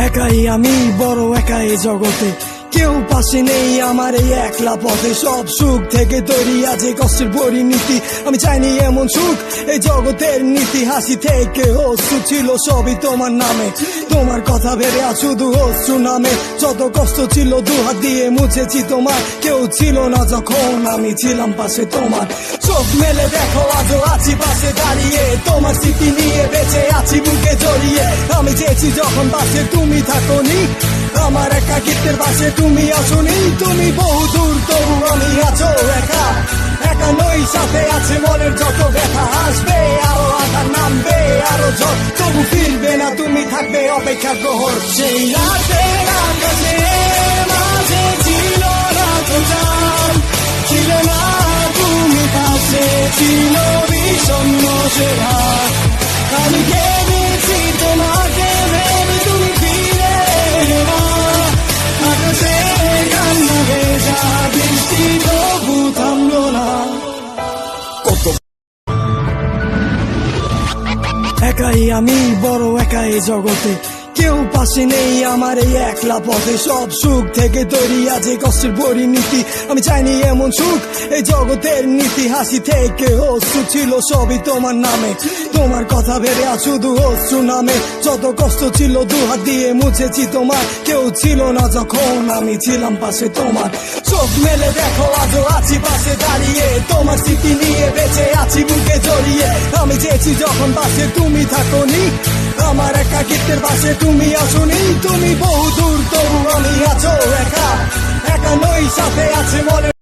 একাই আমি বড় একা এই জগতে, কেউ পাশে নেই আমার এই একলা পথে। সব সুখ থেকে তৈরি আছে কষ্টের পরিণতি, আমি চাইনি এমন সুখ এই জগতের নীতি। হাসি থেকে অশ্রু ছিল সবই তোমার নামে, তোমার কথা ভেবে আজ শুধু অশ্রু নামে। যত কষ্ট ছিল দুহাত দিয়ে মুছেছি তোমার, কেউ ছিল না যখন আমি ছিলাম পাশে তোমার। চোখ মেলে দেখো আজও আছি পাশে দাঁড়িয়ে, তোমার স্মৃতি নিয়ে বেঁচে আছি বুকে জড়িয়ে। আমি চেয়েছি যখন পাশে তুমি থাকোনি, আমার একাকিত্বের পাশে তুমি আসোনি। তুমি বহু দূর তবু আমি আছো একা, একা নই সাথে আছে মনের যত ব্যথা। আসবে আরো আঘাত, নামবে আরো ঝড়, তবু ফিরবে না তুমি, থাকবে অপেক্ষার প্রহর। সেই রাতের আকাশে মাঝে ছিল না তো চাঁদ, ছিল না তুমি পাশে, ছিল বিষণ্ণ সে হাত। আমি কেঁদেছি তোমাকে ভেবে, তুমি ফিরে এলে না। আকাশে কান্না ভেজা বৃষ্টি তবু থামলো না। একাই আমি বড় একা এই জগতে, কেউ পাশে নেই আমার এই একলা পথে। সব সুখ থেকে তৈরি আছে কষ্টের পরিণতি, আমি চাইনি এমন সুখ এই জগতের নীতি। হাসি থেকে অশ্রু ছিল সবই তোমার নামে, তোমার কথা ভেবে আজ শুধু অশ্রু নামে। যত কষ্ট ছিল দুহাত দিয়ে মুছেছি তোমার, কেউ ছিল না যখন আমি ছিলাম পাশে তোমার। চোখ মেলে দেখো আজও আছি পাশে দাঁড়িয়ে, তোমার স্মৃতি নিয়ে বেঁচে আছি বুকে জড়িয়ে। আমি চেয়েছি যখন পাশে তুমি থাকোনি, আমার একাকিত্বের পাশে তুমি আসোনি। তুমি বহু দূর তবু আমি আছো একা, একা নই সাথে আছে মনে।